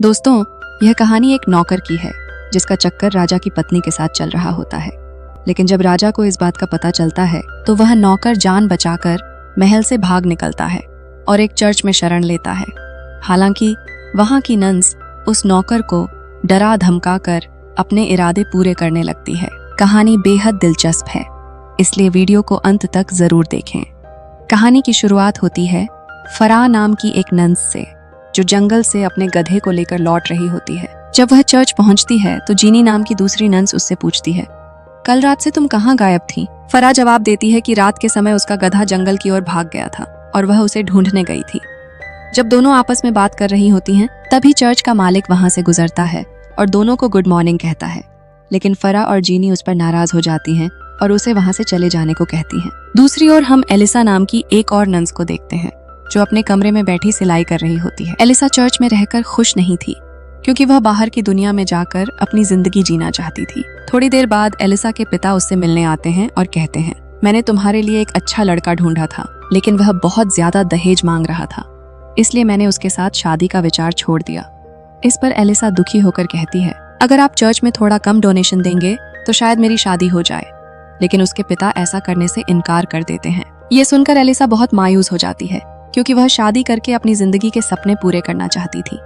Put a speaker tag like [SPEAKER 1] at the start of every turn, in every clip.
[SPEAKER 1] दोस्तों, यह कहानी एक नौकर की है जिसका चक्कर राजा की पत्नी के साथ चल रहा होता है। लेकिन जब राजा को इस बात का पता चलता है तो वह नौकर जान बचाकर महल से भाग निकलता है और एक चर्च में शरण लेता है। हालांकि वहां की नन्स उस नौकर को डरा धमका कर अपने इरादे पूरे करने लगती है। कहानी बेहद दिलचस्प है, इसलिए वीडियो को अंत तक जरूर देखें। कहानी की शुरुआत होती है फराह नाम की एक नन्स से, जो जंगल से अपने गधे को लेकर लौट रही होती है। जब वह चर्च पहुंचती है तो जीनी नाम की दूसरी नन्स उससे पूछती है, कल रात से तुम कहाँ गायब थी? फराह जवाब देती है कि रात के समय उसका गधा जंगल की ओर भाग गया था और वह उसे ढूंढने गई थी। जब दोनों आपस में बात कर रही होती हैं, तभी चर्च का मालिक वहां से गुजरता है और दोनों को गुड मॉर्निंग कहता है। लेकिन फराह और जीनी उस पर नाराज हो जाती हैं और उसे वहां से चले जाने को कहती हैं। दूसरी ओर हम एलिसा नाम की एक और नन्स को देखते हैं, जो अपने कमरे में बैठी सिलाई कर रही होती है। एलिसा चर्च में रहकर खुश नहीं थी, क्योंकि वह बाहर की दुनिया में जाकर अपनी जिंदगी जीना चाहती थी। थोड़ी देर बाद एलिसा के पिता उससे मिलने आते हैं और कहते हैं, मैंने तुम्हारे लिए एक अच्छा लड़का ढूंढा था, लेकिन वह बहुत ज्यादा दहेज मांग रहा था, इसलिए मैंने उसके साथ शादी का विचार छोड़ दिया। इस पर एलिसा दुखी होकर कहती है, अगर आप चर्च में थोड़ा कम डोनेशन देंगे तो शायद मेरी शादी हो जाए। लेकिन उसके पिता ऐसा करने से इनकार कर देते हैं। ये सुनकर एलिसा बहुत मायूस हो जाती है, क्योंकि वह शादी करके अपनी जिंदगी के सपने पूरे करना चाहती थी।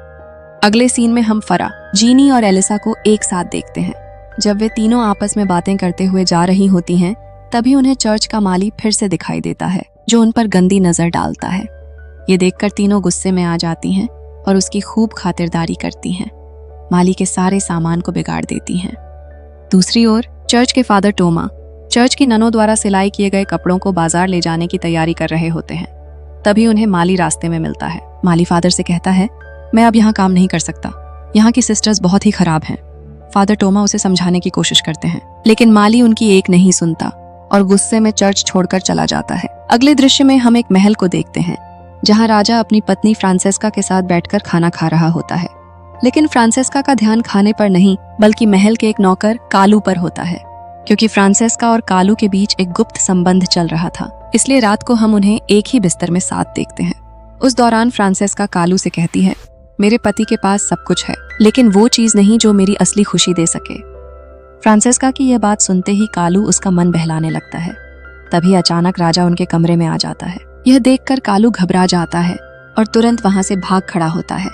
[SPEAKER 1] अगले सीन में हम फराह, जीनी और एलिसा को एक साथ देखते हैं। जब वे तीनों आपस में बातें करते हुए जा रही होती हैं, तभी उन्हें चर्च का माली फिर से दिखाई देता है, जो उन पर गंदी नजर डालता है। ये देखकर तीनों गुस्से में आ जाती हैं और उसकी खूब खातिरदारी करती हैं। माली के सारे सामान को बिगाड़ देती हैं। दूसरी ओर चर्च के फादर टोमा चर्च की ननों द्वारा सिलाई किए गए कपड़ों को बाजार ले जाने की तैयारी कर रहे होते हैं। तभी उन्हें माली रास्ते में मिलता है। माली फादर से कहता है, मैं अब यहाँ काम नहीं कर सकता, यहाँ की सिस्टर्स बहुत ही खराब हैं। फादर टोमा उसे समझाने की कोशिश करते हैं, लेकिन माली उनकी एक नहीं सुनता और गुस्से में चर्च छोड़कर चला जाता है। अगले दृश्य में हम एक महल को देखते हैं, जहाँ राजा अपनी पत्नी फ्रांसेस्का के साथ बैठकर खाना खा रहा होता है। लेकिन फ्रांसेस्का का ध्यान खाने पर नहीं, बल्कि महल के एक नौकर कालू पर होता है, क्योंकि फ्रांसेस्का और कालू के बीच एक गुप्त संबंध चल रहा था। इसलिए रात को हम उन्हें एक ही बिस्तर में साथ देखते हैं। उस दौरान फ्रांसेस्का कालू से कहती है, मेरे पति के पास सब कुछ है, लेकिन वो चीज नहीं जो मेरी असली खुशी दे सके। फ्रांसेस्का की यह बात सुनते ही कालू उसका मन बहलाने लगता है। तभी अचानक राजा उनके कमरे में आ जाता है। यह देखकर कालू घबरा जाता है और तुरंत वहां से भाग खड़ा होता है।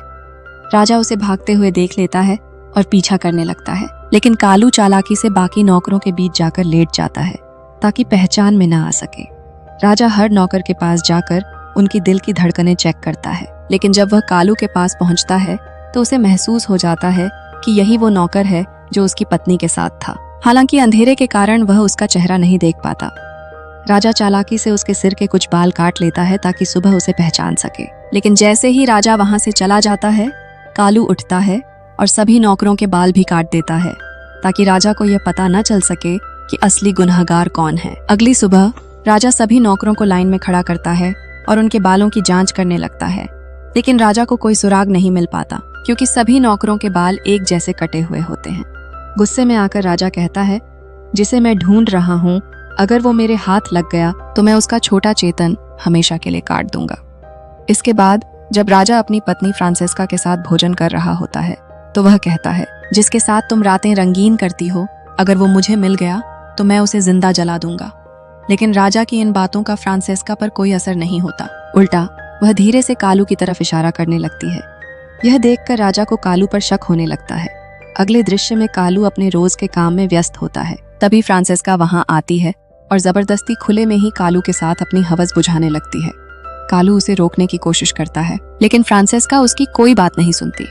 [SPEAKER 1] राजा उसे भागते हुए देख लेता है और पीछा करने लगता है, लेकिन कालू चालाकी से बाकी नौकरों के बीच जाकर लेट जाता है, ताकि पहचान में न आ सके। राजा हर नौकर के पास जाकर उनकी दिल की धड़कनें चेक करता है, लेकिन जब वह कालू के पास पहुंचता है तो उसे महसूस हो जाता है कि यही वो नौकर है जो उसकी पत्नी के साथ था। हालांकि अंधेरे के कारण वह उसका चेहरा नहीं देख पाता। राजा चालाकी से उसके सिर के कुछ बाल काट लेता है ताकि सुबह उसे पहचान सके। लेकिन जैसे ही राजा वहां से चला जाता है, कालू उठता है और सभी नौकरों के बाल भी काट देता है, ताकि राजा को यह पता न चल सके कि असली गुनहगार कौन है। अगली सुबह राजा सभी नौकरों को लाइन में खड़ा करता है और उनके बालों की जांच करने लगता है। लेकिन राजा को कोई सुराग नहीं मिल पाता, क्योंकि सभी नौकरों के बाल एक जैसे कटे हुए होते हैं। गुस्से में आकर राजा कहता है, जिसे मैं ढूंढ रहा हूँ, अगर वो मेरे हाथ लग गया तो मैं उसका छोटा चेतन हमेशा के लिए काट दूंगा। इसके बाद जब राजा अपनी पत्नी फ्रांसेस्का के साथ भोजन कर रहा होता है, तो वह कहता है, जिसके साथ तुम रातें रंगीन करती हो, अगर वो मुझे मिल गया तो मैं उसे जिंदा जला दूंगा। लेकिन राजा की इन बातों का फ्रांसेस्का पर कोई असर नहीं होता। उल्टा वह धीरे से कालू की तरफ इशारा करने लगती है। यह देखकर राजा को कालू पर शक होने लगता है। अगले दृश्य में कालू अपने रोज के काम में व्यस्त होता है। तभी फ्रांसेस्का वहां आती है और जबरदस्ती खुले में ही कालू के साथ अपनी हवस बुझाने लगती है। कालू उसे रोकने की कोशिश करता है, लेकिन फ्रांसेस्का उसकी कोई बात नहीं सुनती।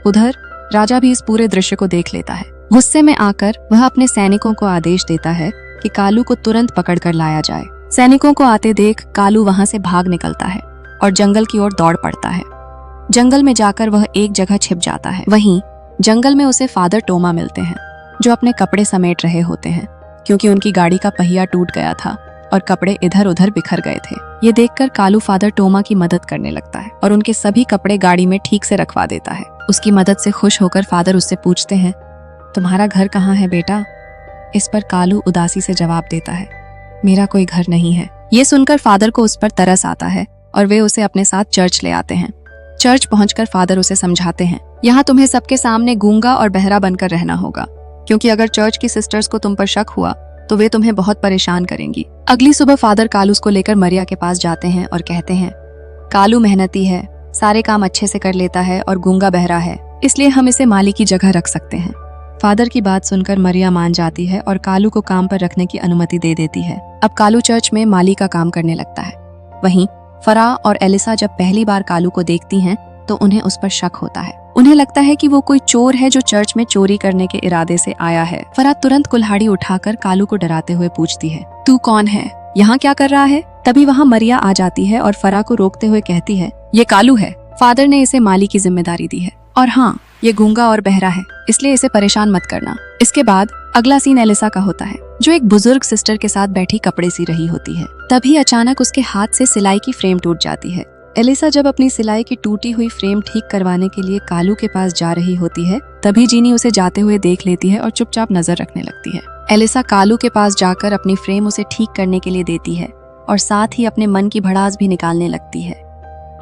[SPEAKER 1] उधर राजा भी इस पूरे दृश्य को देख लेता है। गुस्से में आकर वह अपने सैनिकों को आदेश देता है कि कालू को तुरंत पकड़कर लाया जाए। सैनिकों को आते देख कालू वहां से भाग निकलता है और जंगल की ओर दौड़ पड़ता है। जंगल में जाकर वह एक जगह छिप जाता है। वहीं जंगल में उसे फादर टोमा मिलते हैं, जो अपने कपड़े समेट रहे होते हैं, क्योंकि उनकी गाड़ी का पहिया टूट गया था और कपड़े इधर उधर बिखर गए थे। ये देखकर कालू फादर टोमा की मदद करने लगता है और उनके सभी कपड़े गाड़ी में ठीक से रखवा देता है। उसकी मदद से खुश होकर फादर उससे पूछते हैं, तुम्हारा घर कहाँ है बेटा? इस पर कालू उदासी से जवाब देता है, मेरा कोई घर नहीं है। ये सुनकर फादर को उस पर तरस आता है और वे उसे अपने साथ चर्च ले आते हैं। चर्च पहुंचकर फादर उसे समझाते हैं यहाँ तुम्हें सबके सामने गूंगा और बहरा बनकर रहना होगा, क्योंकि अगर चर्च की सिस्टर्स को तुम पर शक हुआ तो वे तुम्हें बहुत परेशान करेंगी। अगली सुबह फादर कालूस को लेकर मरिया के पास जाते हैं और कहते हैं, कालू मेहनती है, सारे काम अच्छे से कर लेता है और गूंगा बहरा है, इसलिए हम इसे माली की जगह रख सकते हैं। फादर की बात सुनकर मरिया मान जाती है और कालू को काम पर रखने की अनुमति दे देती है। अब कालू चर्च में माली का काम करने लगता है। वहीं फरा और एलिसा जब पहली बार कालू को देखती हैं तो उन्हें उस पर शक होता है। उन्हें लगता है कि वो कोई चोर है जो चर्च में चोरी करने के इरादे से आया है। फरा तुरंत कुल्हाड़ी उठाकर कालू को डराते हुए पूछती है, तू कौन है, यहाँ क्या कर रहा है? तभी वहाँ मरिया आ जाती है और फरा को रोकते हुए कहती है, ये कालू है, फादर ने इसे माली की जिम्मेदारी दी है, और हाँ, ये गूंगा और बहरा है, इसलिए इसे परेशान मत करना। इसके बाद अगला सीन एलिसा का होता है, जो एक बुजुर्ग सिस्टर के साथ बैठी कपड़े सी रही होती है। तभी अचानक उसके हाथ से सिलाई की फ्रेम टूट जाती है। एलिसा जब अपनी सिलाई की टूटी हुई फ्रेम ठीक करवाने के लिए कालू के पास जा रही होती है, तभी जीनी उसे जाते हुए देख लेती है और चुपचाप नजर रखने लगती है। एलिसा कालू के पास जाकर अपनी फ्रेम उसे ठीक करने के लिए देती है और साथ ही अपने मन की भड़ास भी निकालने लगती है,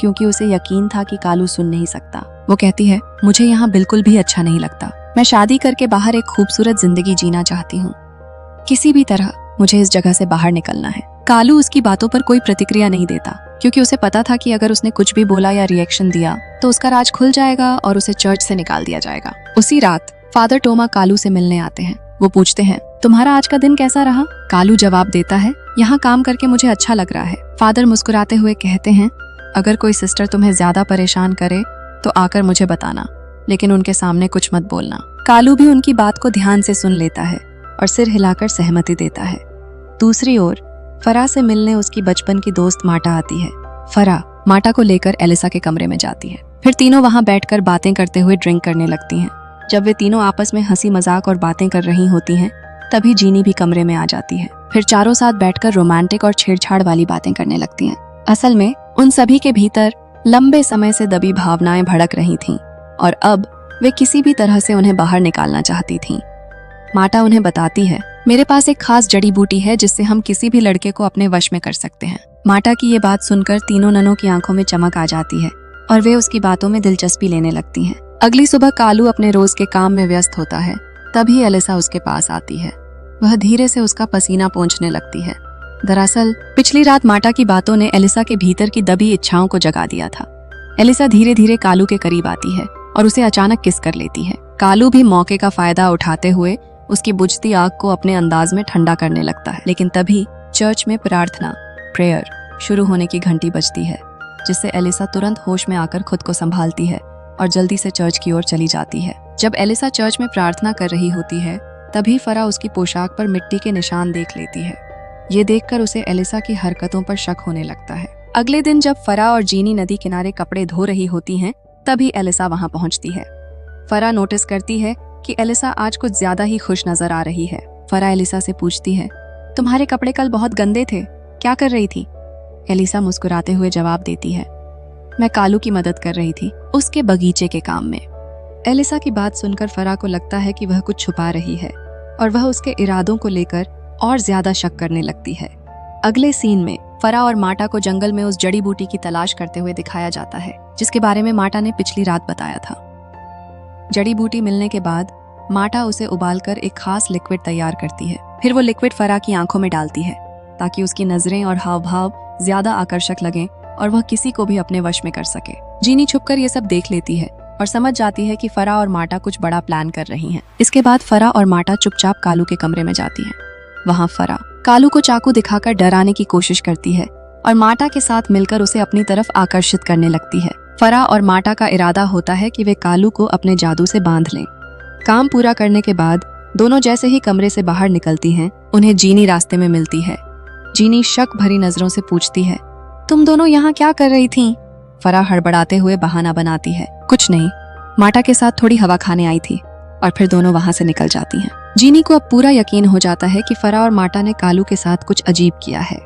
[SPEAKER 1] क्योंकि उसे यकीन था कि कालू सुन नहीं सकता। वो कहती है, मुझे यहाँ बिल्कुल भी अच्छा नहीं लगता, मैं शादी करके बाहर एक खूबसूरत जिंदगी जीना चाहती हूँ, किसी भी तरह मुझे इस जगह से बाहर निकलना है। कालू उसकी बातों पर कोई प्रतिक्रिया नहीं देता, क्योंकि उसे पता था कि अगर उसने कुछ भी बोला या रिएक्शन दिया तो उसका राज खुल जाएगा और उसे चर्च से निकाल दिया जाएगा। उसी रात फादर टोमा कालू से मिलने आते हैं। वो पूछते हैं, तुम्हारा आज का दिन कैसा रहा? कालू जवाब देता है, यहाँ काम करके मुझे अच्छा लग रहा है। फादर मुस्कुराते हुए कहते हैं, अगर कोई सिस्टर तुम्हें ज्यादा परेशान करे तो आकर मुझे बताना, लेकिन उनके सामने कुछ मत बोलना। कालू भी उनकी बात को ध्यान से सुन लेता है और सिर हिलाकर सहमति देता है। दूसरी ओर फरा से मिलने उसकी बचपन की दोस्त माटा आती है। फरा माटा को लेकर एलिसा के कमरे में जाती है। फिर तीनों वहां बैठकर बातें करते हुए ड्रिंक करने लगती हैं। जब वे तीनों आपस में हंसी मजाक और बातें कर रही होती हैं, तभी जीनी भी कमरे में आ जाती है। फिर चारों साथ बैठकर रोमांटिक और छेड़छाड़ वाली बातें करने लगती हैं। असल में उन सभी के भीतर लंबे समय से दबी भावनाएं भड़क रही थीं और अब वे किसी भी तरह से उन्हें बाहर निकालना चाहती थीं। माटा उन्हें बताती है, मेरे पास एक खास जड़ी बूटी है जिससे हम किसी भी लड़के को अपने वश में कर सकते हैं। माटा की ये बात सुनकर तीनों ननों की आंखों में चमक आ जाती है और वे उसकी बातों में दिलचस्पी लेने लगती हैं। अगली सुबह कालू अपने रोज के काम में व्यस्त होता है। तभी एलिसा उसके पास आती है। वह धीरे से उसका पसीना पोंछने लगती है। दरअसल पिछली रात माटा की बातों ने एलिसा के भीतर की दबी इच्छाओं को जगा दिया था। एलिसा धीरे धीरे कालू के करीब आती है और उसे अचानक किस कर लेती है। कालू भी मौके का फायदा उठाते हुए उसकी बुझती आग को अपने अंदाज में ठंडा करने लगता है। लेकिन तभी चर्च में प्रार्थना प्रेयर शुरू होने की घंटी बजती है, जिससे एलिसा तुरंत होश में आकर खुद को संभालती है और जल्दी से चर्च की ओर चली जाती है। जब एलिसा चर्च में प्रार्थना कर रही होती है, तभी फरा उसकी पोशाक पर मिट्टी के निशान देख लेती है। ये देखकर उसे एलिसा की हरकतों पर शक होने लगता है। अगले दिन जब फरा और जीनी नदी किनारे कपड़े धो रही होती हैं, तभी एलिसा वहां पहुंचती है। फरा नोटिस करती है कि एलिसा आज कुछ ज्यादा ही खुश नजर आ रही है। फरा एलिसा से पूछती है, तुम्हारे कपड़े कल बहुत गंदे थे, क्या कर रही थी? एलिसा मुस्कुराते हुए जवाब देती है, मैं कालू की मदद कर रही थी, उसके बगीचे के काम में। एलिसा की बात सुनकर फरा को लगता है कि वह कुछ छुपा रही है और वह उसके इरादों को लेकर और ज्यादा शक करने लगती है। अगले सीन में फरा और माटा को जंगल में उस जड़ी बूटी की तलाश करते हुए दिखाया जाता है, जिसके बारे में माटा ने पिछली रात बताया था। जड़ी बूटी मिलने के बाद माटा उसे उबालकर एक खास लिक्विड तैयार करती है। फिर वो लिक्विड फरा की आंखों में डालती है ताकि उसकी नजरें और हाव भाव ज्यादा आकर्षक लगें और वह किसी को भी अपने वश में कर सके। जीनी छुपकर ये सब देख लेती है और समझ जाती है कि फरा और माटा कुछ बड़ा प्लान कर रही हैं। इसके बाद फरा और माटा चुपचाप कालू के कमरे में जाती हैं। वहाँ फरा कालू को चाकू दिखाकर डराने की कोशिश करती है और माटा के साथ मिलकर उसे अपनी तरफ आकर्षित करने लगती है। फरा और माटा का इरादा होता है कि वे कालू को अपने जादू से बांध लें। काम पूरा करने के बाद दोनों जैसे ही कमरे से बाहर निकलती हैं, उन्हें जीनी रास्ते में मिलती है। जीनी शक भरी नजरों से पूछती है, तुम दोनों यहाँ क्या कर रही थीं? फरा हड़बड़ाते हुए बहाना बनाती है, कुछ नहीं, माटा के साथ थोड़ी हवा खाने आई थी, और फिर दोनों वहां से निकल जाती हैं। जीनी को अब पूरा यकीन हो जाता है कि फरा और माटा ने कालू के साथ कुछ अजीब किया है।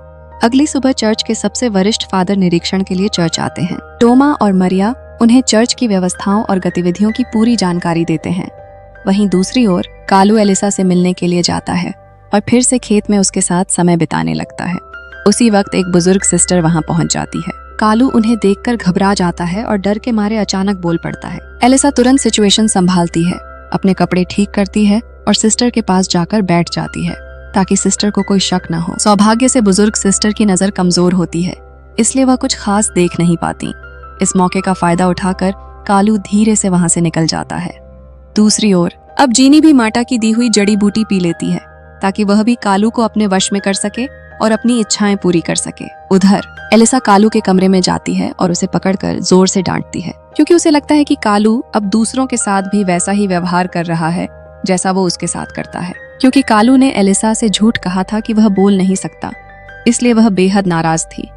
[SPEAKER 1] अगली सुबह चर्च के सबसे वरिष्ठ फादर निरीक्षण के लिए चर्च आते हैं। टोमा और मरिया उन्हें चर्च की व्यवस्थाओं और गतिविधियों की पूरी जानकारी देते हैं। वहीं दूसरी ओर कालू एलिसा से मिलने के लिए जाता है और फिर से खेत में उसके साथ समय बिताने लगता है। उसी वक्त एक बुजुर्ग सिस्टर वहां पहुंच जाती है। कालू उन्हें देखकर घबरा जाता है और डर के मारे अचानक बोल पड़ता है। एलिसा तुरंत सिचुएशन संभालती है, अपने कपड़े ठीक करती है और सिस्टर के पास जाकर बैठ जाती है ताकि सिस्टर को कोई शक न हो। सौभाग्य से बुजुर्ग सिस्टर की नजर कमजोर होती है, इसलिए वह कुछ खास देख नहीं पाती। इस मौके का फायदा उठाकर कालू धीरे से वहां से निकल जाता है। दूसरी ओर अब जीनी भी माटा की दी हुई जड़ी बूटी पी लेती है ताकि वह भी कालू को अपने वश में कर सके और अपनी इच्छाएं पूरी कर सके। उधर एलिसा कालू के कमरे में जाती है और उसे पकड़कर जोर से डांटती है, क्योंकि उसे लगता है कि कालू अब दूसरों के साथ भी वैसा ही व्यवहार कर रहा है जैसा वो उसके साथ करता है। क्योंकि कालू ने एलिसा से झूठ कहा था कि वह बोल नहीं सकता, इसलिए वह बेहद नाराज थी।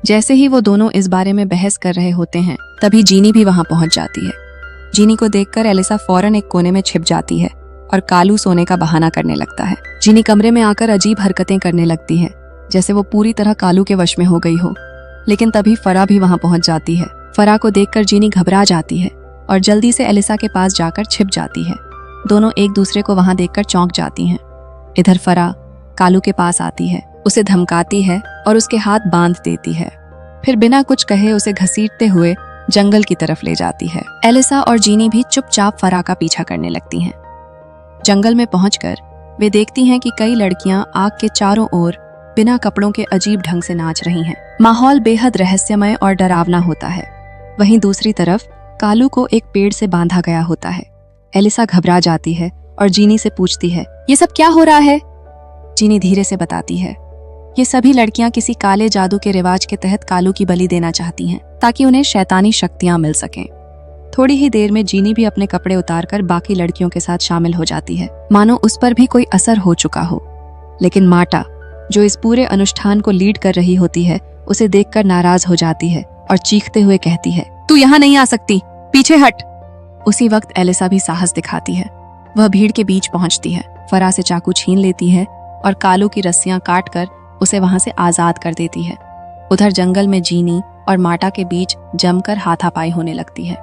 [SPEAKER 1] जैसे ही वो दोनों इस बारे में बहस कर रहे होते हैं, तभी जीनी भी वहां पहुंच जाती है। जीनी को देखकर एलिसा फौरन एक कोने में छिप जाती है और कालू सोने का बहाना करने लगता है। जीनी कमरे में आकर अजीब हरकतें करने लगती है, जैसे वो पूरी तरह कालू के वश में हो गई हो। लेकिन तभी फरा भी वहां पहुंच जाती है। फरा को देखकर जीनी घबरा जाती है और जल्दी से एलिसा के पास जाकर छिप जाती है। दोनों एक दूसरे को वहां देखकर चौंक जाती हैं। इधर फरा कालू के पास आती है, उसे धमकाती है और उसके हाथ बांध देती है। फिर बिना कुछ कहे उसे घसीटते हुए जंगल की तरफ ले जाती है। एलिसा और जीनी भी चुपचाप फरा का पीछा करने लगती हैं। जंगल में पहुंचकर वे देखती हैं कि कई लड़कियां आग के चारों ओर बिना कपड़ों के अजीब ढंग से नाच रही हैं। माहौल बेहद रहस्यमय और डरावना होता है। वहीं दूसरी तरफ कालू को एक पेड़ से बांधा गया होता है। एलिसा घबरा जाती है और जीनी से पूछती है, ये सब क्या हो रहा है? जीनी धीरे से बताती है, ये सभी लड़कियां किसी काले जादू के रिवाज के तहत कालू की बलि देना चाहती हैं ताकि उन्हें शैतानी शक्तियां मिल सकें। थोड़ी ही देर में जीनी भी अपने कपड़े उतारकर बाकी लड़कियों के साथ शामिल हो जाती है, मानो उस पर भी कोई असर हो चुका हो। लेकिन माटा, जो इस पूरे अनुष्ठान को लीड कर रही होती है, उसे देखकर नाराज हो जाती है और चीखते हुए कहती है, तू यहाँ नहीं आ सकती, पीछे हट। उसी वक्त एलिसा भी साहस दिखाती है। वह भीड़ के बीच पहुंचती है, फरा से चाकू छीन लेती है और कालू की रस्सियां काटकर उसे वहां से आजाद कर देती है। उधर जंगल में जीनी और माटा के बीच जमकर हाथापाई होने लगती है।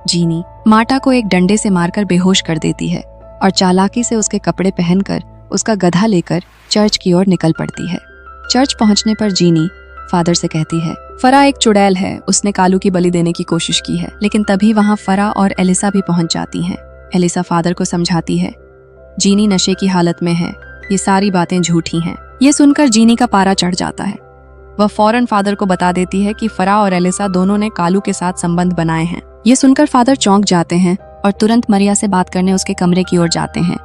[SPEAKER 1] जीनी माटा को एक डंडे से मारकर बेहोश कर देती है और चालाकी से उसके कपड़े पहनकर उसका गधा लेकर चर्च की ओर निकल पड़ती है। चर्च पहुंचने पर जीनी फादर से कहती है, फरा एक चुड़ैल है, उसने कालू की बलि देने की कोशिश की है। लेकिन तभी वहां फरा और एलिसा भी पहुंच जाती हैं। एलिसा फादर को समझाती है, जीनी नशे की हालत में है, ये सारी बातें झूठी हैं। ये सुनकर जीनी का पारा चढ़ जाता है। वह फौरन फादर को बता देती है कि फरा और एलिसा दोनों ने कालू के साथ संबंध बनाए हैं। ये सुनकर फादर चौंक जाते हैं और तुरंत मरिया से बात करने उसके कमरे की ओर जाते हैं।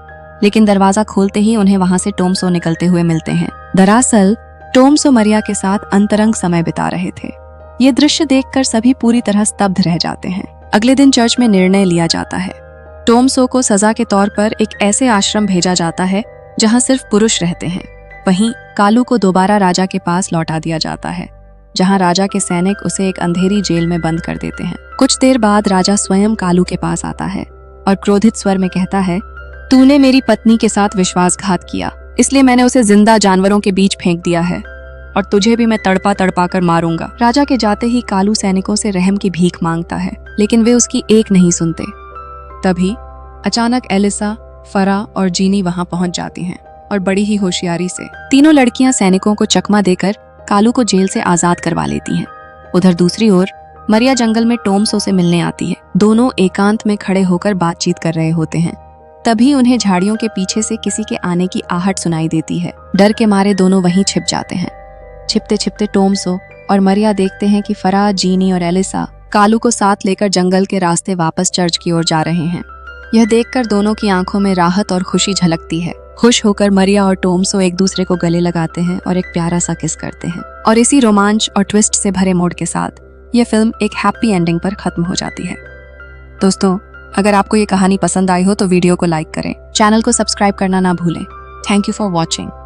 [SPEAKER 1] लेकिन दरवाजा खोलते ही उन्हें वहां से टोम्सो निकलते हुए मिलते हैं। दरअसल टोम्सो मरिया के साथ अंतरंग समय बिता रहे थे। ये दृश्य देखकर सभी पूरी तरह स्तब्ध रह जाते हैं। अगले दिन चर्च में निर्णय लिया जाता है। टोम्सो को सजा के तौर पर एक ऐसे आश्रम भेजा जाता है जहां सिर्फ पुरुष रहते हैं। वहीं कालू को दोबारा राजा के पास लौटा दिया जाता है, जहां राजा के सैनिक उसे एक अंधेरी जेल में बंद कर देते हैं। कुछ देर बाद राजा स्वयं कालू के पास आता है और क्रोधित स्वर में कहता है, तूने मेरी पत्नी के साथ विश्वासघात किया, इसलिए मैंने उसे जिंदा जानवरों के बीच फेंक दिया है और तुझे भी मैं तड़पा तड़पा कर मारूंगा। राजा के जाते ही कालू सैनिकों से रहम की भीख मांगता है, लेकिन वे उसकी एक नहीं सुनते। तभी अचानक एलिसा, फरा और जीनी वहां पहुंच जाती हैं और बड़ी ही होशियारी से तीनों लड़कियां सैनिकों को चकमा देकर कालू को जेल से आजाद करवा लेती हैं। उधर दूसरी ओर मरिया जंगल में टोम्सो से मिलने आती है। दोनों एकांत में खड़े होकर बातचीत कर रहे होते हैं। तभी उन्हें झाड़ियों के पीछे से किसी के आने की आहट सुनाई देती है। डर के मारे दोनों वहीं छिप जाते हैं। छिपते छिपते टोम्सो और मरिया देखते हैं कि फरा, जीनी और एलिसा कालू को साथ लेकर जंगल के रास्ते वापस चर्च की ओर जा रहे हैं। यह देखकर दोनों की आंखों में राहत और खुशी झलकती है। खुश होकर मरिया और टोम्सो एक दूसरे को गले लगाते हैं और एक प्यारा सा किस करते हैं। और इसी रोमांच और ट्विस्ट से भरे मोड़ के साथ यह फिल्म एक हैप्पी एंडिंग पर खत्म हो जाती है। दोस्तों, अगर आपको ये कहानी पसंद आई हो तो वीडियो को लाइक करें, चैनल को सब्सक्राइब करना ना भूलें। Thank you for watching.